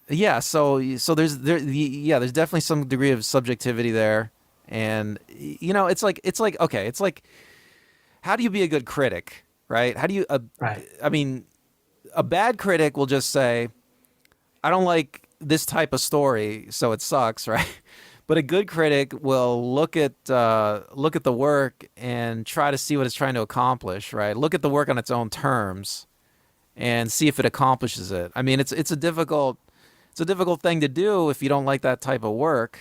yeah, so there's definitely some degree of subjectivity there, and it's like okay, it's like, how do you be a good critic, right? How do you Right. I mean, a bad critic will just say, I don't like this type of story, so it sucks, right? But a good critic will look at the work and try to see what it's trying to accomplish, right? Look at the work on its own terms and see if it accomplishes it. I mean, it's a difficult thing to do if you don't like that type of work.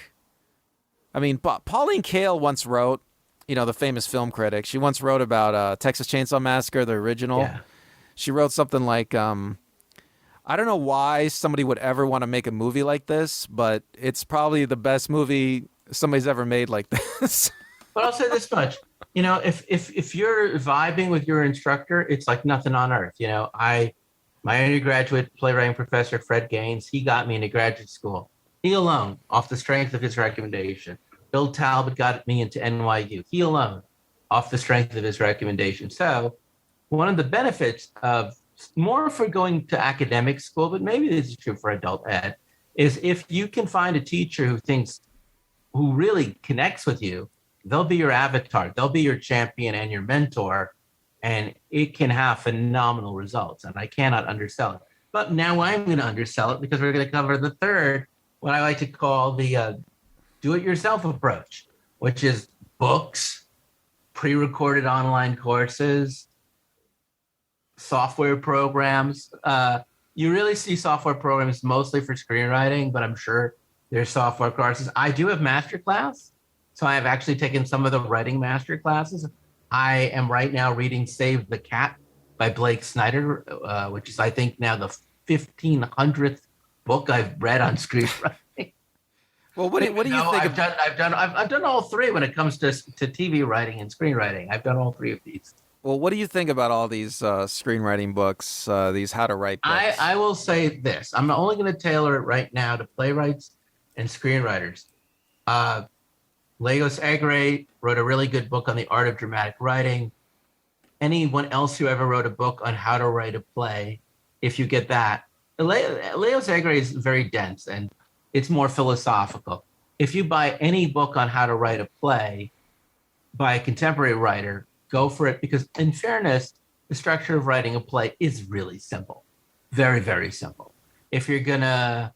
I mean, Pauline Kael once wrote, the famous film critic. She once wrote about Texas Chainsaw Massacre, the original. Yeah. She wrote something like, I don't know why somebody would ever want to make a movie like this, but it's probably the best movie somebody's ever made like this. But I'll say this much, if you're vibing with your instructor, it's like nothing on earth. My undergraduate playwriting professor, Fred Gaines, he got me into graduate school. He alone, off the strength of his recommendation. Bill Talbot got me into NYU. He alone, off the strength of his recommendation. So one of the benefits of more for going to academic school, but maybe this is true for adult ed, is if you can find a teacher who really connects with you, they'll be your avatar, they'll be your champion and your mentor, and it can have phenomenal results. And I cannot undersell it. But now I'm going to undersell it because we're going to cover the third, what I like to call the do-it-yourself approach, which is books, pre-recorded online courses, software programs. You really see software programs mostly for screenwriting, but I'm sure there's software courses. I do have masterclass, so I have actually taken some of the writing master classes. I am right now reading Save the Cat by Blake Snyder, which is, I think, now the 1500th book I've read on screenwriting. Well, what do you think? I've done all three when it comes to TV writing and screenwriting. I've done all three of these. Well, what do you think about all these screenwriting books, these how to write books? I will say this. I'm only going to tailor it right now to playwrights and screenwriters. Lagos Egre wrote a really good book on the art of dramatic writing. Anyone else who ever wrote a book on how to write a play, if you get that, Lagos Egre is very dense and it's more philosophical. If you buy any book on how to write a play by a contemporary writer, go for it, because in fairness, the structure of writing a play is really simple. Very, very simple. If you're going to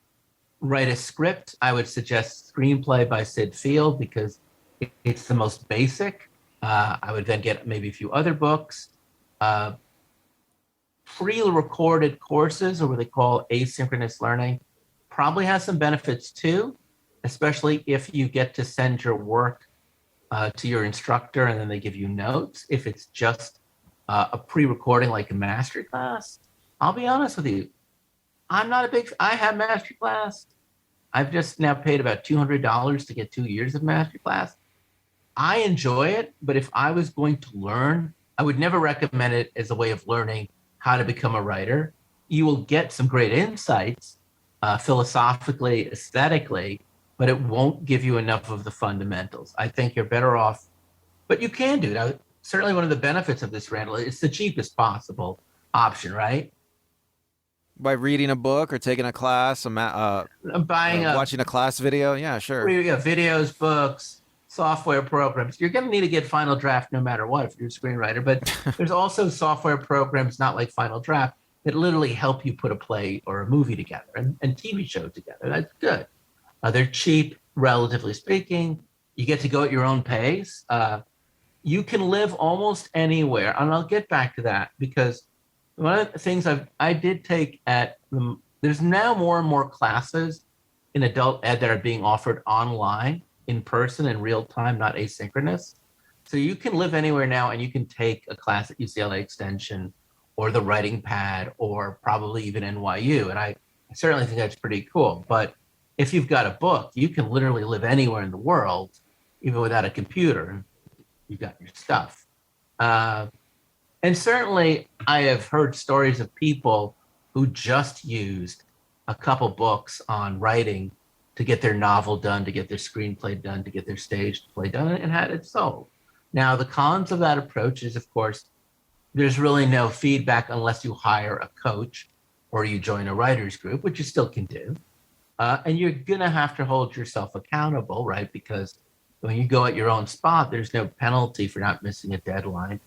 write a script, I would suggest Screenplay by Sid Field because it's the most basic. I would then get maybe a few other books. Pre-recorded courses, or what they call asynchronous learning, probably has some benefits too, especially if you get to send your work to your instructor and then they give you notes. If it's just a pre-recording like a master class, I'll be honest with you, I'm not a big, I have master class. I've just now paid about $200 to get 2 years of master class. I enjoy it, but if I was going to learn, I would never recommend it as a way of learning how to become a writer. You will get some great insights philosophically, aesthetically, but it won't give you enough of the fundamentals. I think you're better off, but you can do it. Certainly one of the benefits of this, Randall, it's the cheapest possible option, right? By reading a book or taking a class, watching a class video. Yeah, sure. Videos, books, software programs. You're going to need to get Final Draft no matter what if you're a screenwriter, but there's also software programs, not like Final Draft, that literally help you put a play or a movie together and TV show together. That's good. They're cheap, relatively speaking. You get to go at your own pace. You can live almost anywhere. And I'll get back to that because one of the things I did take there's now more and more classes in adult ed that are being offered online, in person, in real time, not asynchronous. So you can live anywhere now and you can take a class at UCLA Extension or the Writing Pad or probably even NYU. And I certainly think that's pretty cool. But if you've got a book, you can literally live anywhere in the world, even without a computer. You've got your stuff. And certainly I have heard stories of people who just used a couple books on writing to get their novel done, to get their screenplay done, to get their stage play done, and had it sold. Now, the cons of that approach is, of course, there's really no feedback unless you hire a coach or you join a writer's group, which you still can do. And you're going to have to hold yourself accountable, right? Because when you go at your own spot, there's no penalty for not missing a deadline.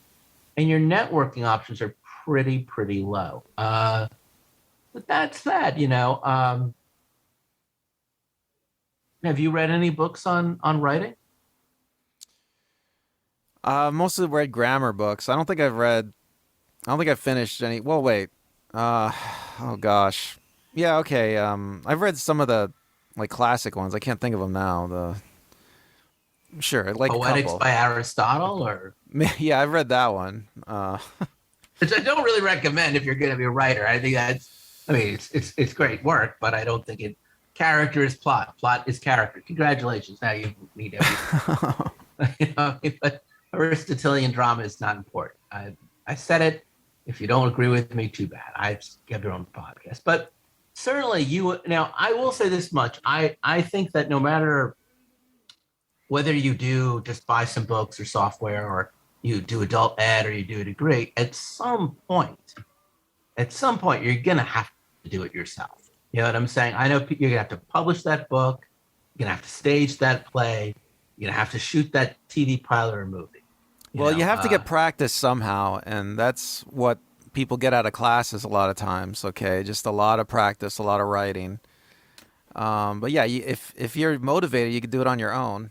And your networking options are pretty low. But that said, have you read any books on writing? Mostly read grammar books. I don't think I've finished any. Well, wait. Oh gosh. Yeah, okay. I've read some of the like classic ones. I can't think of them now. Sure, like Poetics a couple. by Aristotle, or Yeah, I've read that one. which I don't really recommend if you're going to be a writer. I think it's great work, but I don't think it. Character is plot. Plot is character. Congratulations. Now you need everything. But Aristotelian drama is not important. I said it. If you don't agree with me, too bad. I have your own podcast. But certainly now I will say this much. I think that no matter whether you do just buy some books or software or you do adult ed or you do a degree, at some point, you're going to have to do it yourself. You know what I'm saying? I know you're going to have to publish that book. You're going to have to stage that play. You're going to have to shoot that TV pilot or movie. You have to get practice somehow, and that's what people get out of classes a lot of times, okay? Just a lot of practice, a lot of writing. But yeah, if you're motivated, you can do it on your own.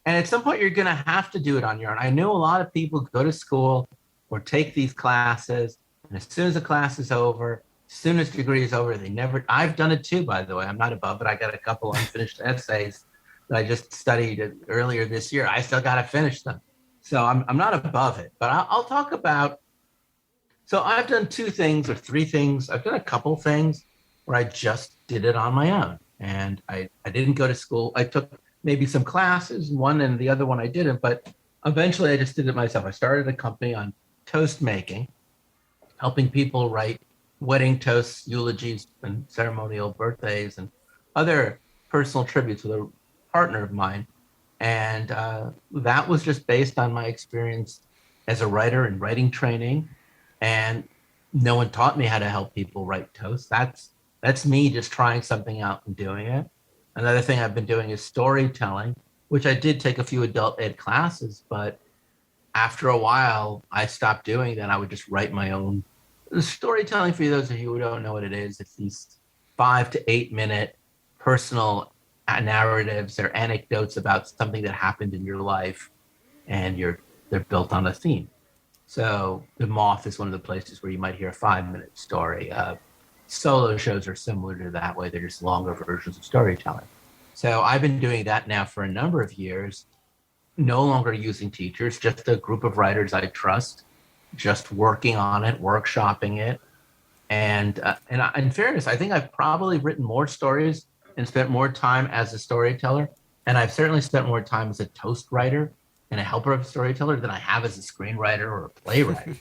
And at some point, you're going to have to do it on your own. I know a lot of people go to school or take these classes, and as soon as the class is over, as soon as the degree is over, they never. I've done it too, by the way. I'm not above it. I got a couple unfinished essays that I just studied earlier this year. I still got to finish them. So I'm not above it, but I'll talk about. So I've done two things or three things. I've done a couple things where I just did it on my own. And I didn't go to school. I took maybe some classes, one and the other one I didn't, but eventually I just did it myself. I started a company on toast making, helping people write wedding toasts, eulogies, and ceremonial birthdays and other personal tributes with a partner of mine. And that was just based on my experience as a writer and writing training. And no one taught me how to help people write toasts. That's me just trying something out and doing it. Another thing I've been doing is storytelling, which I did take a few adult ed classes, but after a while, I stopped doing that. I would just write my own storytelling. For those of you who don't know what it is, it's these 5 to 8 minute personal narratives or anecdotes about something that happened in your life, and they're built on a theme. So The Moth is one of the places where you might hear a 5 minute story. Solo shows are similar to that way. They're just longer versions of storytelling. So I've been doing that now for a number of years, no longer using teachers, just a group of writers I trust, just working on it, workshopping it. And in fairness, I think I've probably written more stories and spent more time as a storyteller. And I've certainly spent more time as a toast writer and a helper of a storyteller than I have as a screenwriter or a playwright.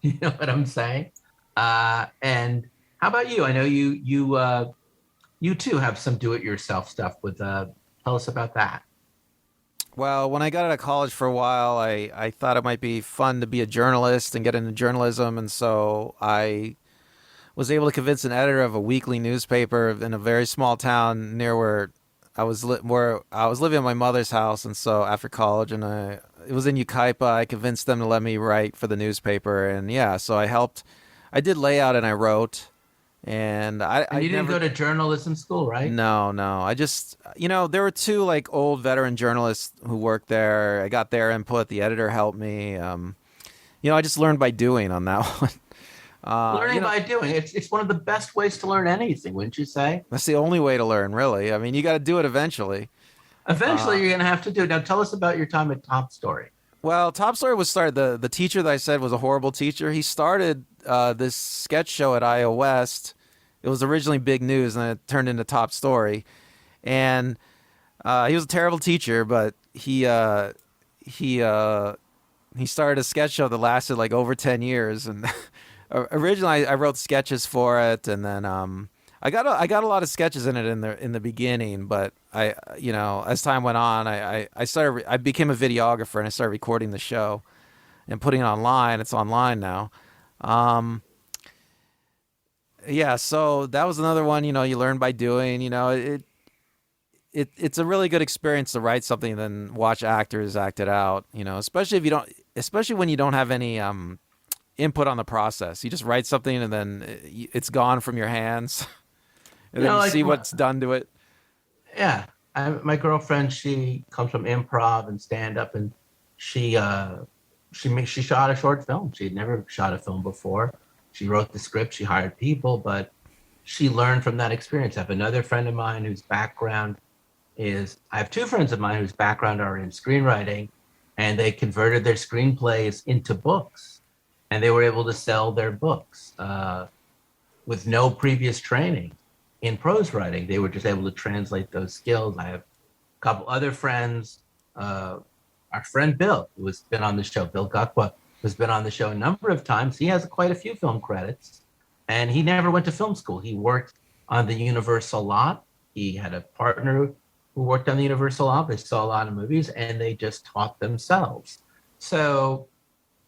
You know what I'm saying? And how about you? I know you too have some do-it-yourself stuff with. Tell us about that. Well, when I got out of college for a while, I thought it might be fun to be a journalist and get into journalism, and so I was able to convince an editor of a weekly newspaper in a very small town near where I was living at my mother's house, and so after college, and it was in Ukaipa, I convinced them to let me write for the newspaper, and yeah, so I helped. I did layout and I wrote, and And I you didn't never. go to journalism school, right? No, no. I just, there were two like old veteran journalists who worked there. I got their input. The editor helped me. I just learned by doing on that one. Learning by doing. It's one of the best ways to learn anything, wouldn't you say? That's the only way to learn, really. I mean, you got to do it eventually. Eventually, you're going to have to do it. Now, tell us about your time at Top Story. Well, Top Story was started. The teacher that I said was a horrible teacher. He started this sketch show at Iowa West. It was originally Big News, and it turned into Top Story. And he was a terrible teacher, but he started a sketch show that lasted like over 10 years. And originally, I wrote sketches for it, and then I got a lot of sketches in it in the beginning. But as time went on, I became a videographer, and I started recording the show and putting it online. It's online now. Yeah, so that was another one. You learn by doing. It's a really good experience to write something and then watch actors act it out. Especially when you don't have any input on the process. You just write something and then it's gone from your hands, and then you Like see what's done to it. yeah, my girlfriend, she comes from improv and stand up, and she shot a short film. She had never shot a film before. She wrote the script. She hired people, but she learned from that experience. I have another friend of mine whose background is. I have two friends of mine whose background are in screenwriting, and they converted their screenplays into books, and they were able to sell their books with no previous training in prose writing. They were just able to translate those skills. I have a couple other friends. Our friend Bill, who has been on the show, Bill Gukwa, who's been on the show a number of times. He has quite a few film credits, and he never went to film school. He worked on the Universal lot. He had a partner who worked on the Universal lot. They saw a lot of movies, and they just taught themselves. So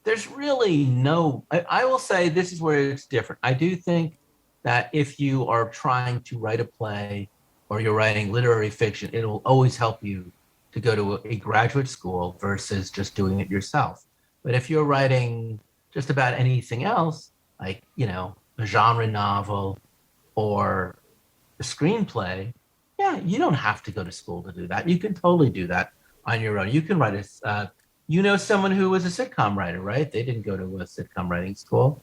there's really I will say this is where it's different. I do think that if you are trying to write a play or you're writing literary fiction, it'll always help you to go to a graduate school versus just doing it yourself. But if you're writing just about anything else, like, a genre novel or a screenplay, Yeah, you don't have to go to school to do that. You can totally do that on your own. You can write a, you know, someone who was a sitcom writer, right? They didn't go to a sitcom writing school.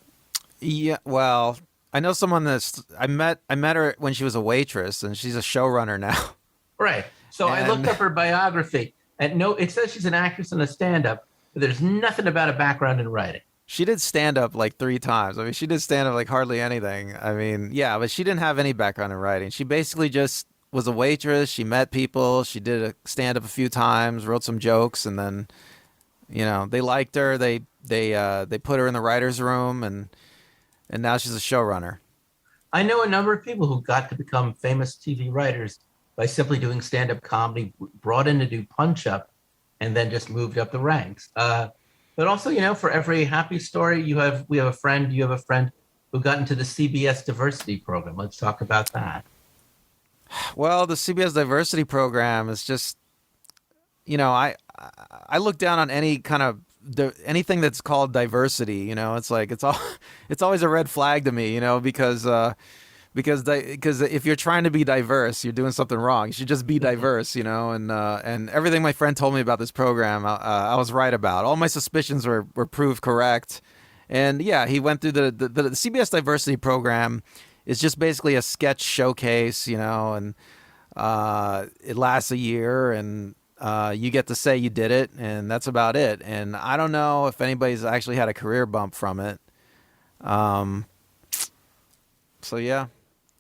Yeah, well, I know someone that's I met her when she was a waitress, and she's a showrunner now. Right. So I looked And up her biography, and no, it says she's an actress and a stand-up, but there's nothing about a background in writing. she did stand up like 3 times. I mean, she did stand up like hardly anything. I mean, yeah, but she didn't have any background in writing. She basically just was a waitress. She met people. She did a stand up a few times, wrote some jokes, and then they liked her. They put her in the writers' room, and now she's a showrunner. I know a number of people who got to become famous TV writers by simply doing stand-up comedy, brought in to do punch-up, and then just moved up the ranks. But also, for every happy story, you have a friend who got into the CBS diversity program. Let's talk about that. Well, the CBS diversity program is just, I look down on any kind of anything that's called diversity. It's like it's always a red flag to me. Because if you're trying to be diverse, you're doing something wrong. You should just be diverse. And everything my friend told me about this program, I was right about. All my suspicions were proved correct. And yeah, he went through the CBS diversity program. Is just basically a sketch showcase, and it lasts a year, and you get to say you did it, and that's about it. And I don't know if anybody's actually had a career bump from it. So yeah.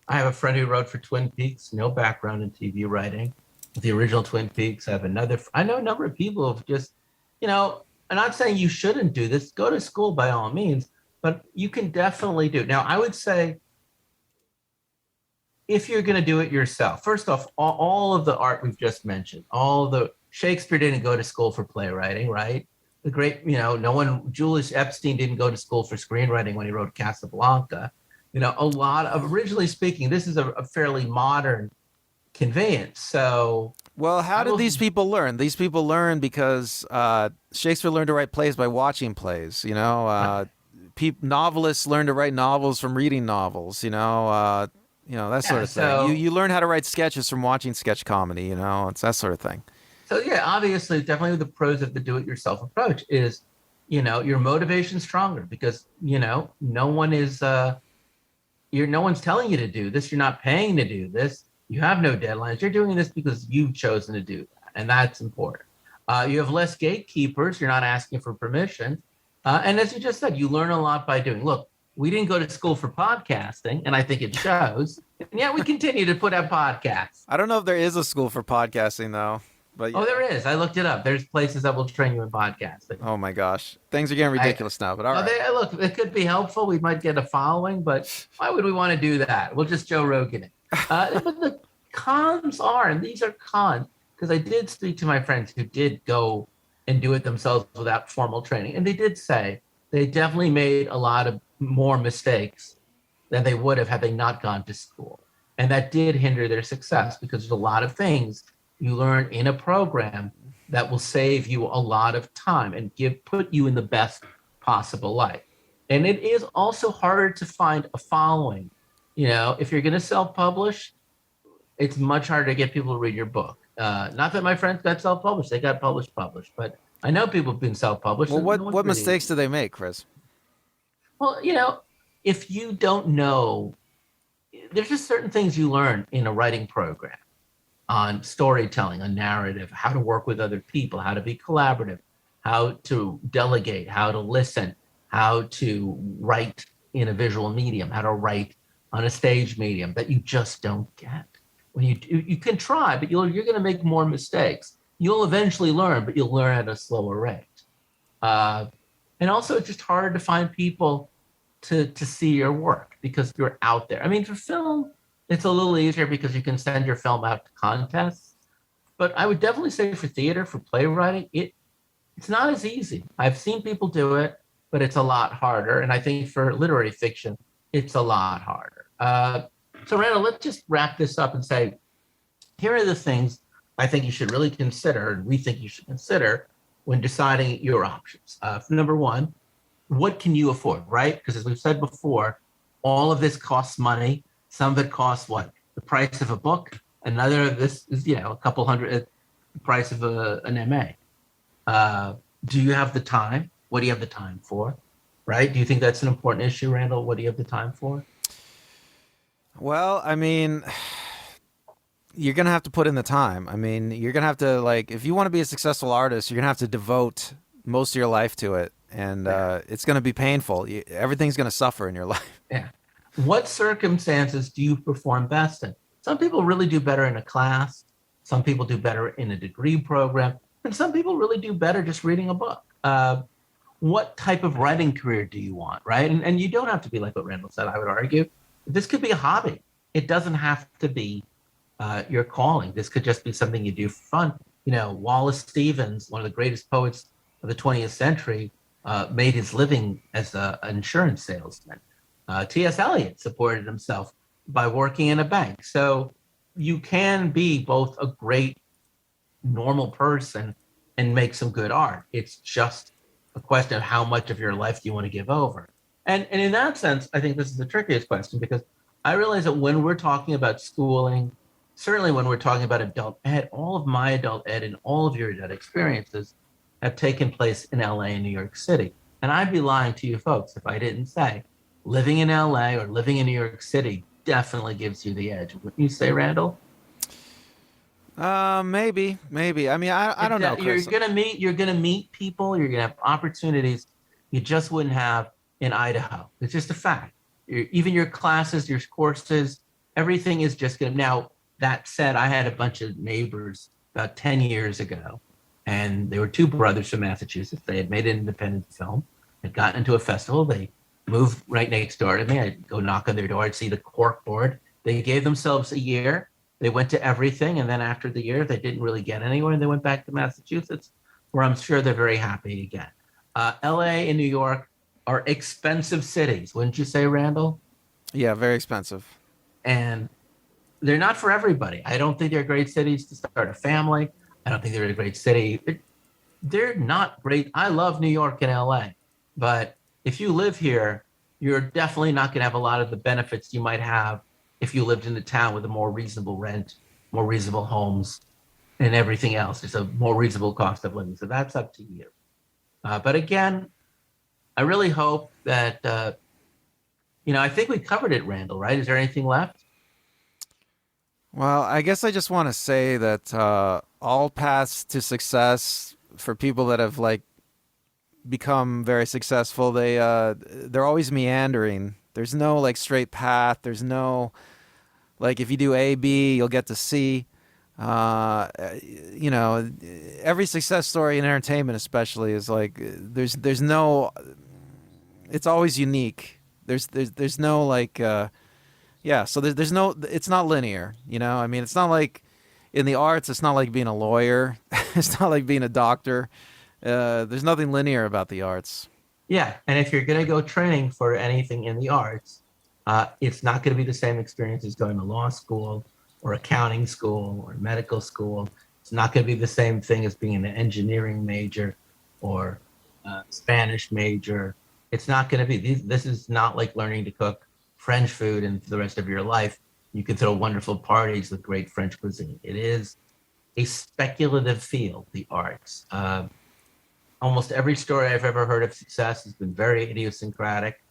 I have a friend who wrote for Twin Peaks, no background in TV writing. The original Twin Peaks. I know a number of people who've just, I'm not saying you shouldn't do this. Go to school by all means, but you can definitely do it. Now, I would say, if you're going to do it yourself, first off, all of the art we've just mentioned, Shakespeare didn't go to school for playwriting, right? The great, Julius Epstein didn't go to school for screenwriting when he wrote Casablanca. Originally speaking, this is a fairly modern conveyance. So, well, how did these people learn? These people learn because Shakespeare learned to write plays by watching plays. Novelists learn to write novels from reading novels. That sort of thing. So, you learn how to write sketches from watching sketch comedy. It's that sort of thing. So yeah, obviously, definitely the pros of the do-it-yourself approach is, your motivation stronger because no one is no one's telling you to do this. You're not paying to do this. You have no deadlines. You're doing this because you've chosen to do that, and that's important. You have less gatekeepers. You're not asking for permission, and as you just said, you learn a lot by doing. Look. We didn't go to school for podcasting, and I think it shows. And yet we continue to put out podcasts. I don't know if there is a school for podcasting, though. But yeah. Oh, there is. I looked it up. There's places that will train you in podcasting. Oh, my gosh. Things are getting ridiculous now, but all right. Look, it could be helpful. We might get a following, but why would we want to do that? We'll just Joe Rogan it. But the cons are, and these are cons, because I did speak to my friends who did go and do it themselves without formal training, and they did say they definitely made a lot of more mistakes than they would have had they not gone to school. And that did hinder their success because there's a lot of things you learn in a program that will save you a lot of time and put you in the best possible light. And it is also harder to find a following. If you're going to self-publish, it's much harder to get people to read your book. Not that my friends got self-published. They got published, but I know people have been self-published. Well, what mistakes do they make, Chris? Well, if you don't know, there's just certain things you learn in a writing program on storytelling, on narrative, how to work with other people, how to be collaborative, how to delegate, how to listen, how to write in a visual medium, how to write on a stage medium that you just don't get. When you can try, but you're going to make more mistakes. You'll eventually learn, but you'll learn at a slower rate. And also, it's just hard to find people to see your work because you're out there. I mean, for film, it's a little easier because you can send your film out to contests. But I would definitely say for theater, for playwriting, it's not as easy. I've seen people do it, but it's a lot harder. And I think for literary fiction, it's a lot harder. So Randall, let's just wrap this up and say, here are the things I think you should really consider, and we think you should consider when deciding your options. Number one, what can you afford, right? Because as we've said before, all of this costs money. Some of it costs what? The price of a book, Another of this is, a couple hundred at the price of an MA. Uh, do you have the time? What do you have the time for? Right? Do you think that's an important issue, Randall? What do you have the time for? Well, I mean, you're gonna have to put in the time. I mean, you're gonna have to like, if you want to be a successful artist, you're gonna have to devote most of your life to it, and Yeah. it's gonna be painful. Everything's gonna suffer in your life. Yeah. What circumstances do you perform best in? Some people really do better in a class. Some people do better in a degree program. And some people really do better just reading a book. What type of writing career do you want, right? And you don't have to be like what Randall said, I would argue. This could be a hobby. It doesn't have to be your calling. This could just be something you do for fun. Wallace Stevens, one of the greatest poets of the 20th century, made his living as an insurance salesman. T.S. Eliot supported himself by working in a bank. So you can be both a great normal person and make some good art. It's just a question of how much of your life do you want to give over. And in that sense, I think this is the trickiest question because I realize that when we're talking about schooling, certainly when we're talking about adult ed, all of my adult ed and all of your adult experiences have taken place in LA and New York City. And I'd be lying to you folks if I didn't say living in LA or living in New York City definitely gives you the edge. Wouldn't you say, Randall? Maybe. I mean, I don't know, You're Chris. gonna meet people. You're gonna have opportunities you just wouldn't have in Idaho. It's just a fact. Even your classes, your courses, everything is just gonna. Now that said, I had a bunch of neighbors about 10 years ago, and they were two brothers from Massachusetts. They had made an independent film, had gotten into a festival. They moved right next door to me. I'd go knock on their door. I'd see the cork board. They gave themselves a year. They went to everything, and then after the year, they didn't really get anywhere, and they went back to Massachusetts, where I'm sure they're very happy again. LA and New York are expensive cities, wouldn't you say, Randall? Yeah, very expensive. And they're not for everybody. I don't think they're great cities to start a family. I don't think they're a great city. They're not great. I love New York and LA, but if you live here, you're definitely not going to have a lot of the benefits you might have if you lived in a town with a more reasonable rent, more reasonable homes, and everything else. It's a more reasonable cost of living. So that's up to you. But again, I really hope that, I think we covered it, Randall, right? Is there anything left? Well, I guess I just want to say that all paths to success for people that have like become very successful, they're always meandering. There's no like straight path. There's no like if you do A, B, you'll get to C. Uh, you know, every success story in entertainment, especially, is like there's no. It's always unique. There's no like yeah. So there's no. It's not linear. I mean, it's not like in the arts. It's not like being a lawyer. It's not like being a doctor. There's nothing linear about the arts. Yeah. And if you're going to go training for anything in the arts, it's not going to be the same experience as going to law school or accounting school or medical school. It's not going to be the same thing as being an engineering major or Spanish major. It's not going to be. This is not like learning to cook French food and for the rest of your life. You can throw wonderful parties with great French cuisine. It is a speculative field, the arts. Almost every story I've ever heard of success has been very idiosyncratic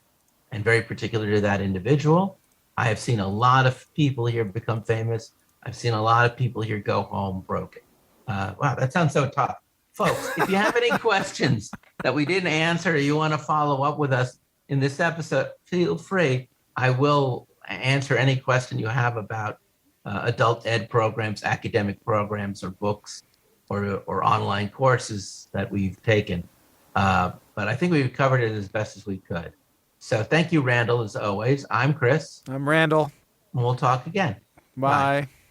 and very particular to that individual. I have seen a lot of people here become famous. I've seen a lot of people here go home broken. Wow, that sounds so tough. Folks, if you have any questions that we didn't answer or you want to follow up with us in this episode, feel free. I will answer any question you have about adult ed programs, academic programs, or books, or online courses that we've taken. But I think we've covered it as best as we could. So thank you, Randall, as always. I'm Chris, I'm Randall. and we'll talk again. Bye. Bye.